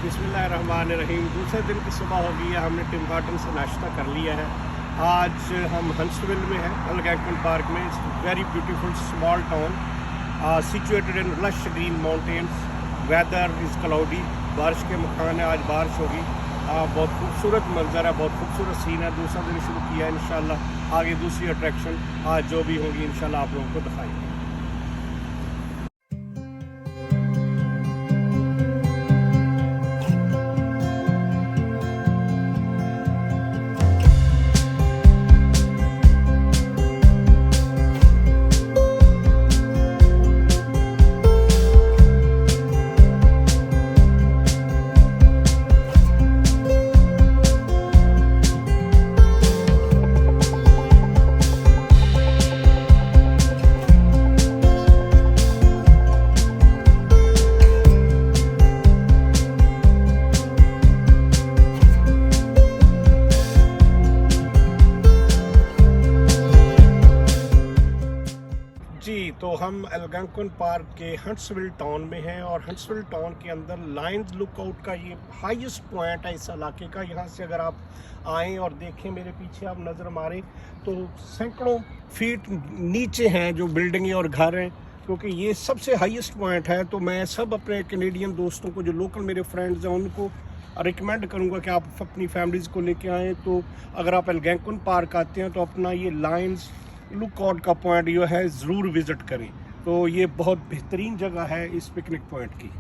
बिस्मिल्लाहिर्रहमानिर्रहीम। दूसरे दिन की सुबह हो गई है, हमने टिम हार्टन से नाश्ता कर लिया है। आज हम हंसविल में हैं, अल्गैंकुन पार्क में। It's very beautiful small town situated in lush green mountains. Weather is cloudy, बारिश के मकान है, आज बारिश होगी। बहुत खूबसूरत मंजर है, बहुत खूबसूरत सीन है। दूसरा दिन शुरू किया है, इंशाल्लाह आगे दूसरी अट्रैक्शन आज जो भी होंगी इंशाल्लाह आप लोगों को दिखाएंगे। तो हम अल्गैंकुन पार्क के हंट्सविल टाउन में हैं और हंट्सविल टाउन के अंदर लायंस लुकआउट का ये हाईएस्ट पॉइंट है इस इलाके का। यहाँ से अगर आप आएँ और देखें, मेरे पीछे आप नज़र मारें तो सैकड़ों फीट नीचे हैं जो बिल्डिंगें और घर हैं, क्योंकि ये सबसे हाईएस्ट पॉइंट है। तो मैं सब अपने कैनेडियन दोस्तों को, जो लोकल मेरे फ्रेंड्स हैं, उनको रिकमेंड करूँगा कि आप अपनी फैमिलीज़ को लेके आएँ। तो अगर आप अल्गैंकुन पार्क आते हैं तो अपना ये लायंस लुकआउट का पॉइंट जो है ज़रूर विज़िट करें। तो ये बहुत बेहतरीन जगह है इस पिकनिक पॉइंट की।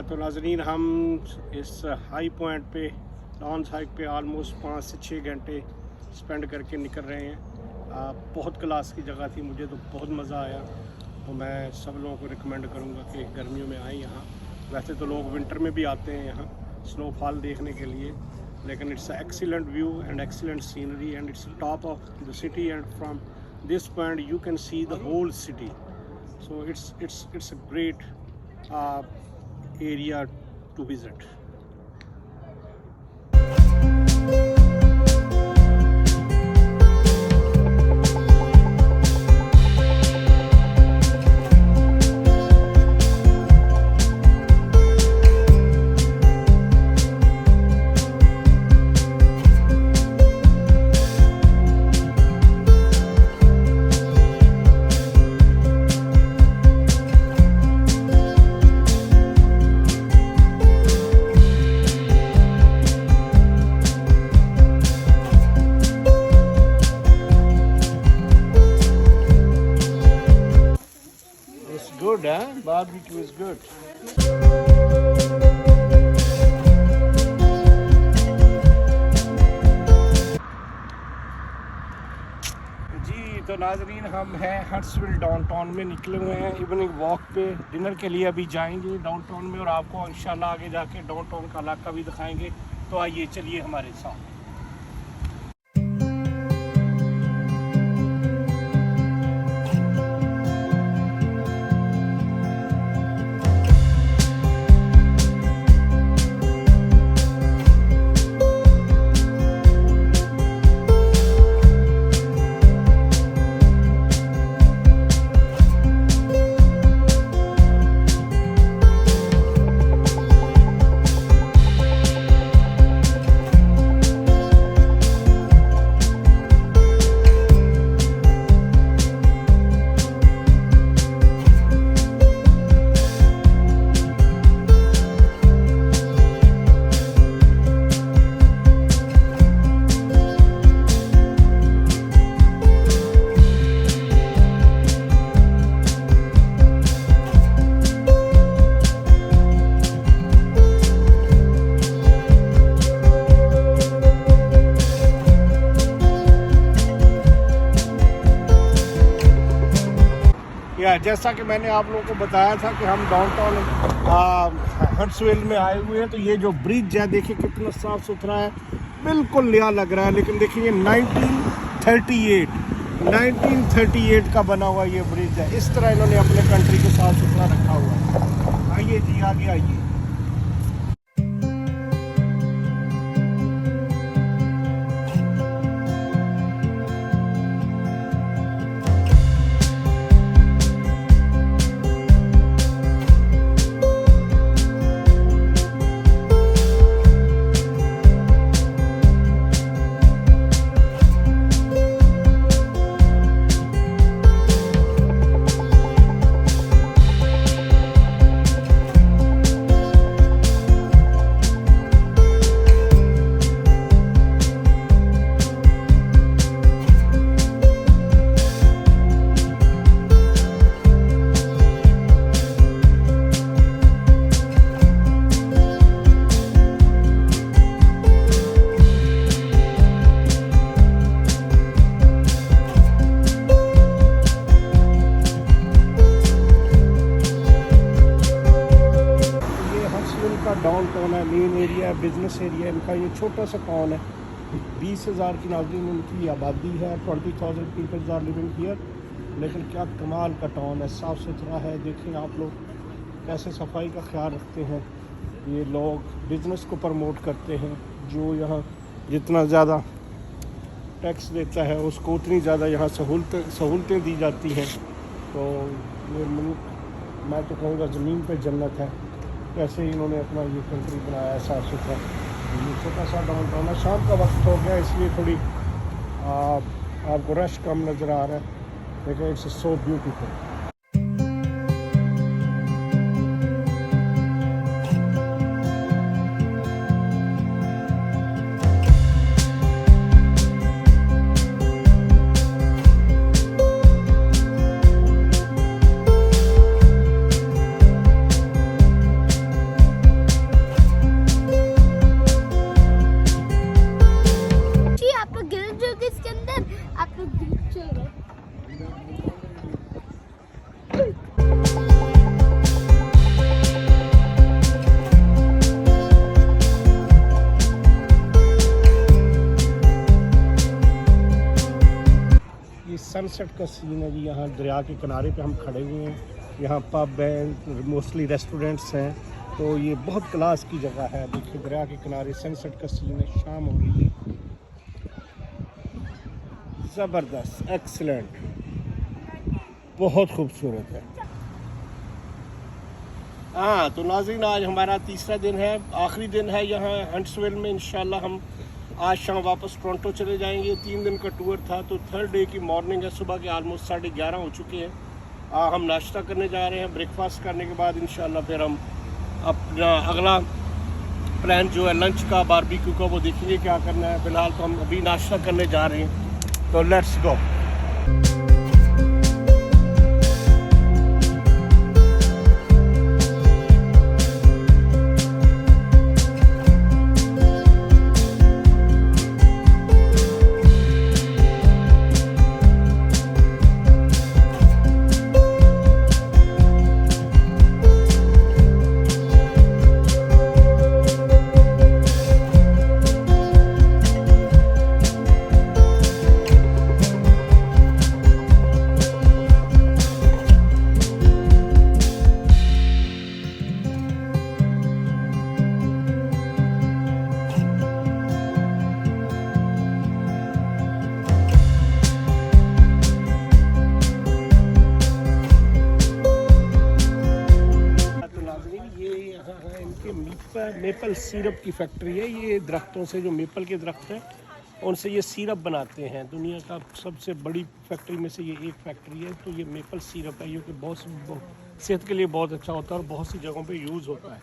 तो नाज़रीन, हम इस हाई पॉइंट पे, लॉन्स हाइक पे ऑलमोस्ट 5 से 6 घंटे स्पेंड करके निकल रहे हैं। बहुत क्लास की जगह थी, मुझे तो बहुत मज़ा आया। तो मैं सब लोगों को रिकमेंड करूँगा कि गर्मियों में आएँ यहाँ। वैसे तो लोग विंटर में भी आते हैं यहाँ स्नोफॉल देखने के लिए, लेकिन it's excellent view and excellent scenery and it's top of the city and from this point you can see the whole city. So it's a great area to visit. Good, huh? Barbecue is good. जी तो नाजरीन, हम हैं हंट्सविल downtown में, निकले हुए हैं evening walk पे। डिनर के लिए अभी जाएंगे डाउनटाउन में और आपको इंशाल्लाह आगे जाके डाउनटाउन का इलाका भी दिखाएंगे। तो आइए चलिए हमारे साथ। है। जैसा कि मैंने आप लोगों को बताया था कि हम डाउनटाउन हंट्सविल में आए हुए हैं, तो ये जो ब्रिज है देखिए कितना साफ़ सुथरा है, बिल्कुल नया लग रहा है। लेकिन देखिए 1938 का बना हुआ ये ब्रिज है। इस तरह इन्होंने अपने कंट्री को साफ़ सुथरा रखा हुआ है। आइए जी आगे आइए। डाउनटाउन है, मेन एरिया है, बिजनेस एरिया इनका। ये छोटा सा टाउन है, 20,000 की नाज़रीन इनकी आबादी है, 20,000 पीपल्स आर लिविंग हियर। लेकिन क्या कमाल का टाउन है, साफ़ सुथरा है। देखें आप लोग कैसे सफाई का ख्याल रखते हैं। ये लोग बिज़नेस को प्रमोट करते हैं। जो यहाँ जितना ज़्यादा टैक्स देता है उसको उतनी ज़्यादा यहाँ सहूलतें दी जाती हैं। तो ये मुल्क मैं तो कहूँगा ज़मीन पे जन्नत है। कैसे इन्होंने अपना ये कंट्री बनाया है साफ़ सुथरा। ये छोटा सा डाउनटाउन है। शाम का वक्त हो गया इसलिए थोड़ी आपको रश कम नज़र आ रहा है, लेकिन इट्स सो ब्यूटीफुल। सनसेट का सीन है जी। यहाँ दरिया के किनारे पे हम खड़े हुए हैं। यहाँ पब हैं, मोस्टली रेस्टोरेंट्स हैं। तो ये बहुत क्लास की जगह है। देखिए दरिया के किनारे सनसेट का सीन है, शाम हो रही है। ज़बरदस्त, एक्सीलेंट, बहुत खूबसूरत है। हाँ तो नाज़रीन, आज हमारा तीसरा दिन है, आखिरी दिन है यहाँ हंट्सविल में। इंशाल्लाह हम आज शाम वापस टोरंटो चले जाएंगे। 3 दिन का टूर था, तो थर्ड डे की मॉर्निंग है। सुबह के ऑलमोस्ट 11:30 हो चुके हैं। हम नाश्ता करने जा रहे हैं। ब्रेकफास्ट करने के बाद इंशाल्लाह फिर हम अपना अगला प्लान जो है लंच का, बारबेक्यू का, वो देखेंगे क्या करना है। फ़िलहाल तो हम अभी नाश्ता करने जा रहे हैं, तो लेट्स गो। मेपल सिरप की फैक्ट्री है। ये दरख्तों से, जो मेपल के दरख्त हैं उनसे ये सिरप बनाते हैं। दुनिया का सबसे बड़ी फैक्ट्री में से ये एक फैक्ट्री है। तो ये मेपल सिरप है, ये कि बहुत सेहत के लिए बहुत अच्छा होता है और बहुत सी जगहों पे यूज़ होता है।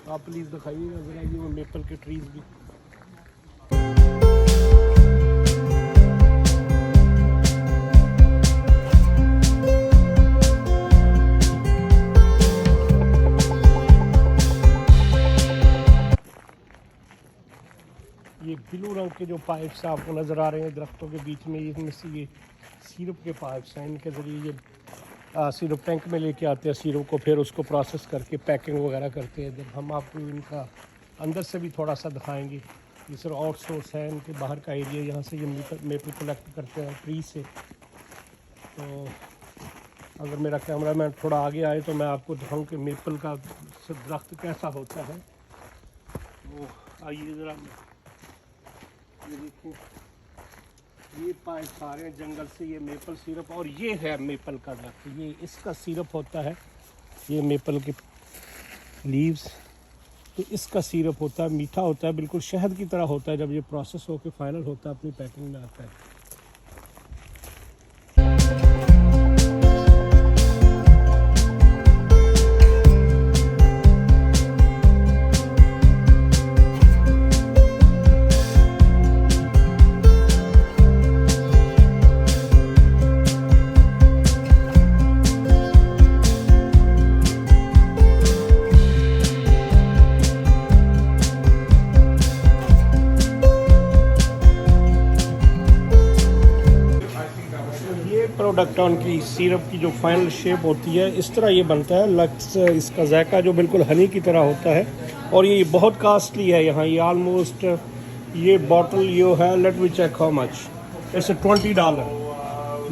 आप प्लीज़ दिखाइएगा ज़रा ये वो मेपल के ट्रीज़ भी। ये ब्लू रंग के जो पाइप्स आपको नज़र आ रहे हैं दरख्तों के बीच में, इनमें से ये सिरप के पाइप्स हैं। इनके ज़रिए ये सिरप टैंक में लेके आते हैं सिरप को, फिर उसको प्रोसेस करके पैकिंग वगैरह करते हैं। इधर हम आपको इनका अंदर से भी थोड़ा सा दिखाएंगे। ये सर आउटसोर्स है, इनके बाहर का एरिया, यहाँ से ये मेपल कलेक्ट करते हैं ट्री से। तो अगर मेरा कैमरा मैन थोड़ा आगे आए तो मैं आपको दिखाऊं कि मेपल का दरख्त कैसा होता है। तो आइए ज़रा, ये देखिए, ये पाए सारे हैं जंगल से, ये मेपल सिरप, और ये है मेपल का दरख्त, ये इसका सिरप होता है, ये मेपल के लीव्स। तो इसका सिरप होता है, मीठा होता है, बिल्कुल शहद की तरह होता है। जब ये प्रोसेस होकर फाइनल होता है अपनी पैकिंग में आता है। प्रोडक्ट ऑन की सिरप की जो फाइनल शेप होती है इस तरह ये बनता है। लक्स इसका जायका जो बिल्कुल हनी की तरह होता है, और ये बहुत कास्टली है यहाँ। ये ऑलमोस्ट ये बॉटल ये है, let me check how much, it's $20।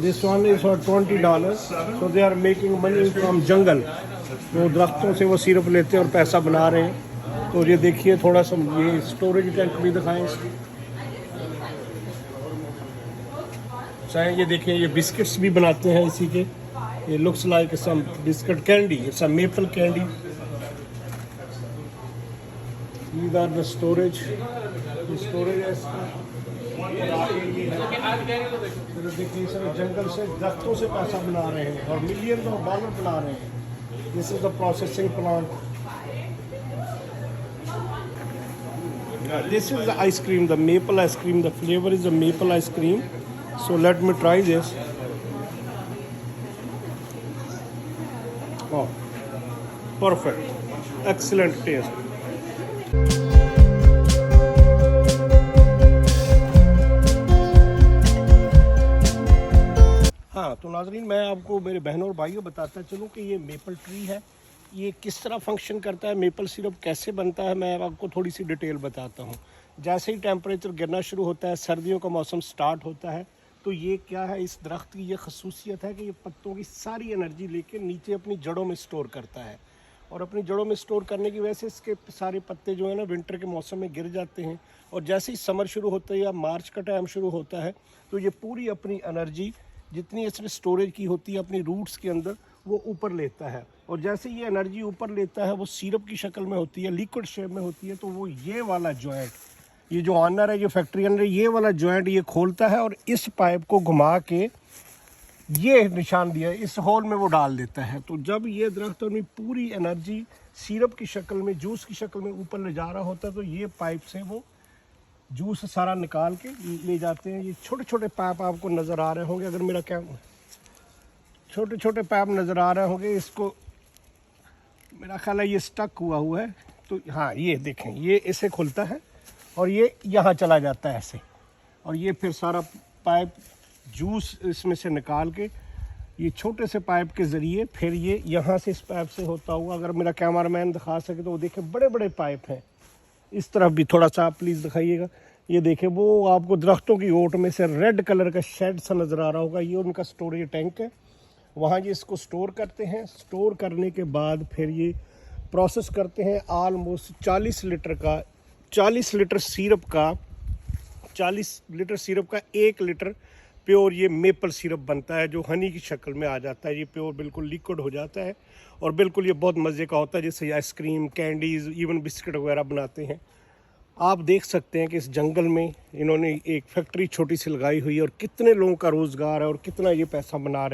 This one is for $20। So they are making money from jungle. तो दरख्तों से वो सिरप लेते हैं और पैसा बना रहे हैं। तो ये देखिए, थोड़ा सा ये स्टोरेज टैंक भी दिखाएं। चाहे ये देखिए, ये बिस्किट्स भी बनाते हैं इसी के। ये looks like some biscuit candy, it's a maple candy. These are the storage. Storage है इसका। देखिए सर, जंगल से दरख्तों से पैसा बना रहे हैं और मिलियन $1 बना रहे हैं। This is the processing plant. This is the ice cream, the maple ice cream, the flavour is the maple ice cream. So let me try this. Oh, perfect, excellent taste. हाँ, तो नाज़रीन, मैं आपको मेरे बहनों और भाइयों बताता चलूँ कि ये मेपल ट्री है, ये किस तरह फंक्शन करता है, मेपल सिरप कैसे बनता है। मैं आपको थोड़ी सी डिटेल बताता हूँ। जैसे ही टेम्परेचर गिरना शुरू होता है, सर्दियों का मौसम स्टार्ट होता है, तो ये क्या है, इस दरख्त की ये खसूसियत है कि ये पत्तों की सारी एनर्जी लेके नीचे अपनी जड़ों में स्टोर करता है। और अपनी जड़ों में स्टोर करने की वजह से इसके सारे पत्ते जो है ना विंटर के मौसम में गिर जाते हैं। और जैसे ही समर शुरू होता है या मार्च का टाइम शुरू होता है, तो ये पूरी अपनी एनर्जी जितनी इसमें स्टोरेज की होती है अपनी रूट्स के अंदर, वो ऊपर लेता है। और जैसे ये एनर्जी ऊपर लेता है, वो सिरप की शक्ल में होती है, लिक्विड शेप में होती है। तो वो ये वाला जॉइंट, ये जो ऑनर है, जो फैक्ट्री ऑनर, ये वाला जॉइंट ये खोलता है और इस पाइप को घुमा के ये निशान दिया है, इस होल में वो डाल देता है। तो जब ये दरख्त अपनी पूरी एनर्जी सिरप की शक्ल में, जूस की शक्ल में ऊपर ले जा रहा होता है, तो ये पाइप से वो जूस सारा निकाल के ले जाते हैं। ये छोटे छोटे पाइप आपको नज़र आ रहे होंगे, अगर मेरा क्या छोटे छोटे पाइप नज़र आ रहे होंगे, इसको मेरा ख्याल है ये स्टक हुआ है। तो हाँ, ये देखें, ये इसे खुलता है और ये यहाँ चला जाता है ऐसे, और ये फिर सारा पाइप जूस इसमें से निकाल के ये छोटे से पाइप के ज़रिए फिर ये यहाँ से इस पाइप से होता हुआ, अगर मेरा कैमरामैन दिखा सके तो वो देखें, बड़े बड़े पाइप हैं। इस तरफ भी थोड़ा सा आप प्लीज़ दिखाइएगा। ये देखें, वो आपको दरख्तों की ओट में से रेड कलर का शेड सा नज़र आ रहा होगा, ये उनका स्टोरेज टैंक है। वहाँ ये इसको स्टोर करते हैं। स्टोर करने के बाद फिर ये प्रोसेस करते हैं। आलमोस्ट 40 लीटर का 40 लीटर सिरप का 1 लीटर प्योर ये मेपल सिरप बनता है, जो हनी की शक्ल में आ जाता है। ये प्योर बिल्कुल लिक्विड हो जाता है और बिल्कुल ये बहुत मज़े का होता है, जैसे आइसक्रीम, कैंडीज़, इवन बिस्किट वगैरह बनाते हैं। आप देख सकते हैं कि इस जंगल में इन्होंने एक फैक्ट्री छोटी सी लगाई हुई है और कितने लोगों का रोज़गार है और कितना ये पैसा बना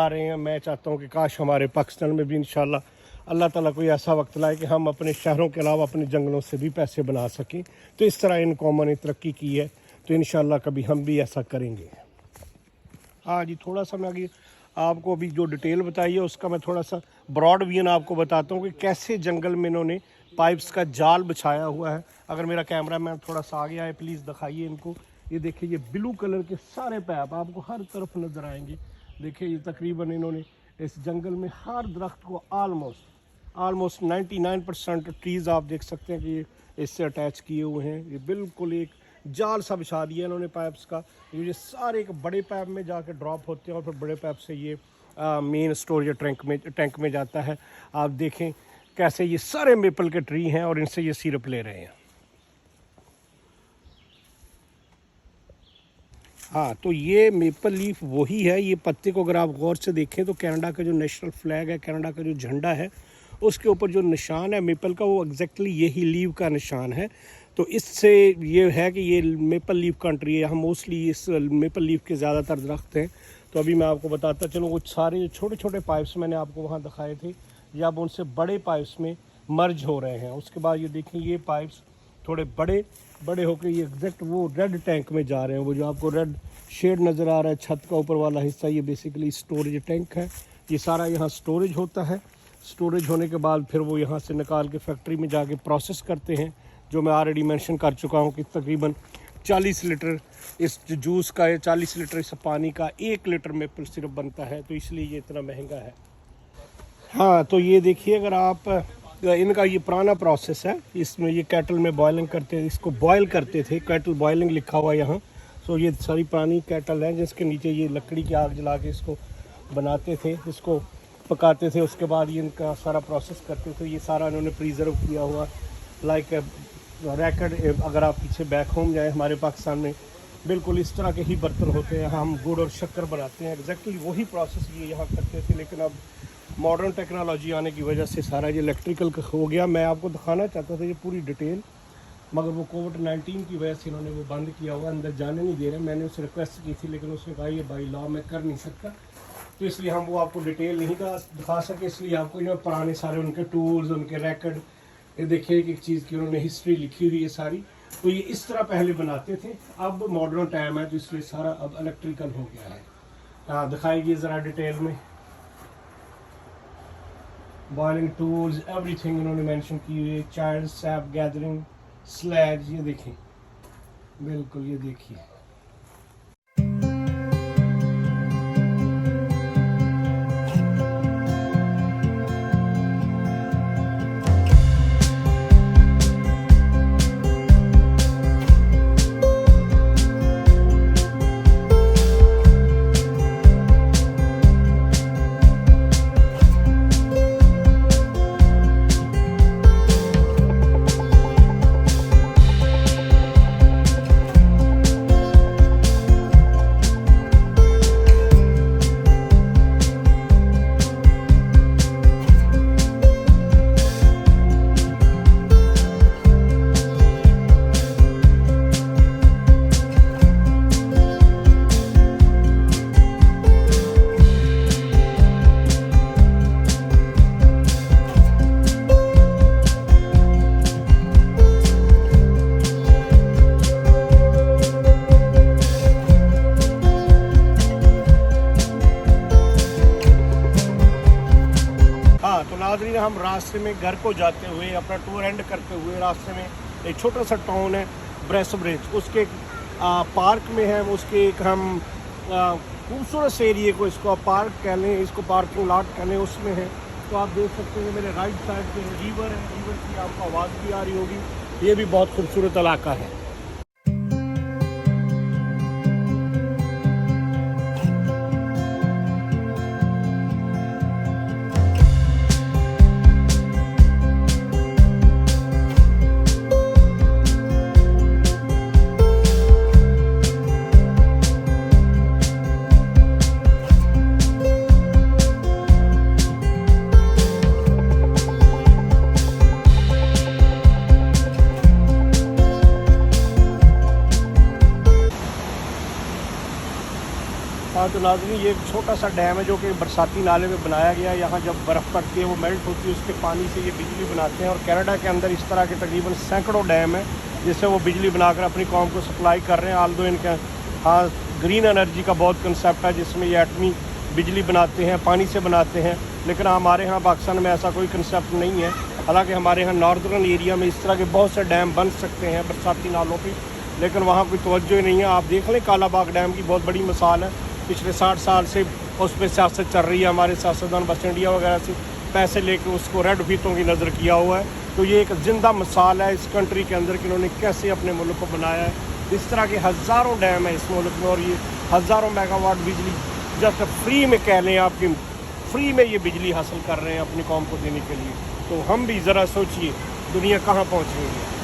रहे हैं। मैं चाहता हूँ कि काश हमारे पाकिस्तान में भी इंशाल्लाह अल्लाह ताला कोई ऐसा वक्त लाए कि हम अपने शहरों के अलावा अपने जंगलों से भी पैसे बना सकें। तो इस तरह इन कौमों ने तरक्की की है, तो इंशाल्लाह कभी हम भी ऐसा करेंगे। हाँ जी, थोड़ा सा मैं आगे आपको अभी जो डिटेल बताई है उसका मैं थोड़ा सा ब्रॉड व्यू आपको बताता हूँ कि कैसे जंगल में इन्होंने पाइप्स का जाल बिछाया हुआ है। अगर मेरा कैमरा मैन थोड़ा सा आगे आए, प्लीज़ दिखाइए इनको। ये देखिए, ये ब्लू कलर के सारे पाइप आपको हर तरफ नज़र आएंगे। देखिए ये तकरीबन इन्होंने इस जंगल में हर दरख्त को ऑलमोस्ट 99% ट्रीज़ आप देख सकते हैं कि ये इससे अटैच किए हुए हैं। ये बिल्कुल एक जाल सा बिछा दिया इन्होंने पाइप्स का। ये सारे एक बड़े पाइप में जाके ड्रॉप होते हैं और फिर बड़े पाइप से ये मेन स्टोरेज टैंक में जाता है। आप देखें कैसे ये सारे मेपल के ट्री हैं और इनसे ये सिरप ले रहे हैं। हाँ, तो ये मेपल लीफ वही है। ये पत्ते को अगर आप गौर से देखें तो कनाडा का जो नेशनल फ्लैग है, कनाडा का जो झंडा है, उसके ऊपर जो निशान है मेपल का, वो एग्जैक्टली यही लीव का निशान है। तो इससे ये है कि ये मेपल लीफ कंट्री है। यहाँ मोस्टली इस मेपल लीफ के ज़्यादातर दरख्त हैं। तो अभी मैं आपको बताता चलूँ, वो सारे जो छोटे छोटे पाइप्स मैंने आपको वहाँ दिखाए थे, ये अब उनसे बड़े पाइप्स में मर्ज हो रहे हैं। उसके बाद ये देखें, ये पाइप्स थोड़े बड़े होकर ये एग्जैक्ट वो रेड टैंक में जा रहे हैं। वो जो आपको रेड शेड नज़र आ रहा है छत का ऊपर वाला हिस्सा, ये बेसिकली स्टोरेज टैंक है। ये सारा यहाँ स्टोरेज होता है। स्टोरेज होने के बाद फिर वो यहाँ से निकाल के फैक्ट्री में जाके प्रोसेस करते हैं, जो मैं ऑलरेडी मेंशन कर चुका हूँ कि तकरीबन 40 लीटर इस जूस का, 40 लीटर इस पानी का 1 लीटर मेपल सिरप बनता है। तो इसलिए ये इतना महंगा है। हाँ, तो ये देखिए, अगर आप इनका ये पुराना प्रोसेस है। इसमें ये कैटल में बॉयलिंग करते हैं, इसको बॉयल करते थे, कैटल बॉयलिंग लिखा हुआ है यहाँ। तो ये सारी पुरानी कैटल है जिसके नीचे ये लकड़ी की आग जला के इसको बनाते थे, इसको पकाते थे। उसके बाद ये इनका सारा प्रोसेस करते थे। ये सारा इन्होंने प्रिजर्व किया हुआ लाइक रैकेट। अगर आप पीछे बैक होम जाए हमारे पाकिस्तान में, बिल्कुल इस तरह के ही बर्तन होते हैं। हम गुड़ और शक्कर बनाते हैं, एग्जैक्टली वही प्रोसेस ये यहाँ करते थे। लेकिन अब मॉडर्न टेक्नोलॉजी आने की वजह से सारा ये इलेक्ट्रिकल हो गया। मैं आपको दिखाना चाहता था ये पूरी डिटेल, मगर वो कोविड-19 की वजह से इन्होंने वो बंद किया हुआ, अंदर जाने नहीं दे रहे। मैंने उससे रिक्वेस्ट की थी, लेकिन उसने कहा ये बाई लॉ मैं कर नहीं सकता, तो इसलिए हम वो आपको डिटेल नहीं दिखा सके। इसलिए आपको जो पुराने सारे उनके टूल्स, उनके रैकेट, ये देखिए एक चीज़ की उन्होंने हिस्ट्री लिखी हुई है सारी। तो ये इस तरह पहले बनाते थे। अब मॉडर्न टाइम है तो इसलिए सारा अब इलेक्ट्रिकल हो गया है। दिखाएगी ज़रा डिटेल में। बॉयलिंग टूल्स, एवरीथिंग इन्होंने मेंशन की हुई है। चाइल्ड सैप गैदरिंग स्लैज, ये देखिए, बिल्कुल ये देखिए। नाज़रीन, हम रास्ते में घर को जाते हुए, अपना टूर एंड करते हुए, रास्ते में एक छोटा सा टाउन है ब्रेसब्रिज, उसके पार्क में है। उसके एक हम खूबसूरत से एरिए को, इसको आप पार्क कह लें, इसको पार्किंग लॉट कह लें, उसमें है। तो आप देख सकते हैं मेरे राइट साइड पे रिवर है। रिवर की आपको आवाज़ भी आ रही होगी। ये भी बहुत खूबसूरत इलाका है। हाँ, तो नाज़रीन, ये एक छोटा सा डैम है जो कि बरसाती नाले में बनाया गया है। यहाँ जब बर्फ़ पड़ती है वो मेल्ट होती है, उसके पानी से ये बिजली बनाते हैं। और कनाडा के अंदर इस तरह के तकरीबन सैकड़ों डैम है जिससे वो बिजली बनाकर अपनी कौम को सप्लाई कर रहे हैं। आल्दो इनका हाँ ग्रीन एनर्जी का बहुत कंसेप्ट है जिसमें ये एटमी बिजली बनाते हैं, पानी से बनाते हैं। लेकिन हमारे यहाँ पाकिस्तान में ऐसा कोई कंसेप्ट नहीं है। हालाँकि हमारे यहाँ नॉर्दर्न एरिया में इस तरह के बहुत से डैम बन सकते हैं बरसाती नालों पर, लेकिन वहाँ कोई तवज्जो ही नहीं है। आप देख लें, कालाबाग डैम की बहुत बड़ी मिसाल है। पिछले 60 साल से उस पर सियासत चल रही है, हमारे सियासतदान वेस्ट इंडिया वगैरह से पैसे लेके उसको रेड फीतों की नज़र किया हुआ है। तो ये एक ज़िंदा मिसाल है इस कंट्री के अंदर कि इन्होंने कैसे अपने मुल्क को बनाया है। इस तरह के हज़ारों डैम हैं इस मुल्क में और ये हज़ारों मेगावाट बिजली जस्ट फ्री में कह लें आपकी फ्री में ये बिजली हासिल कर रहे हैं अपनी कौम को देने के लिए। तो हम भी ज़रा सोचिए दुनिया कहाँ पहुँच रही है।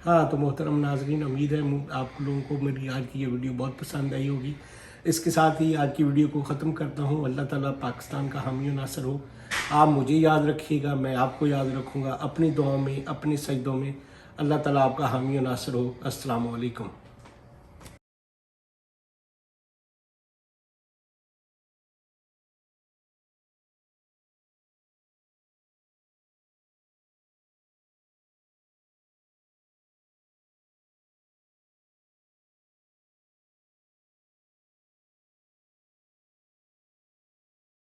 हाँ तो मोहतरम नाजरीन, उम्मीद है आप लोगों को मेरी आज की ये वीडियो बहुत पसंद आई होगी। इसके साथ ही आज की वीडियो को ख़त्म करता हूँ। अल्लाह ताला पाकिस्तान का हामी नासर हो। आप मुझे याद रखिएगा, मैं आपको याद रखूँगा अपनी दुआओं में, अपने सजदों में। अल्लाह ताला आपका हामी नासर हो। अस्सलामु अलैकुम।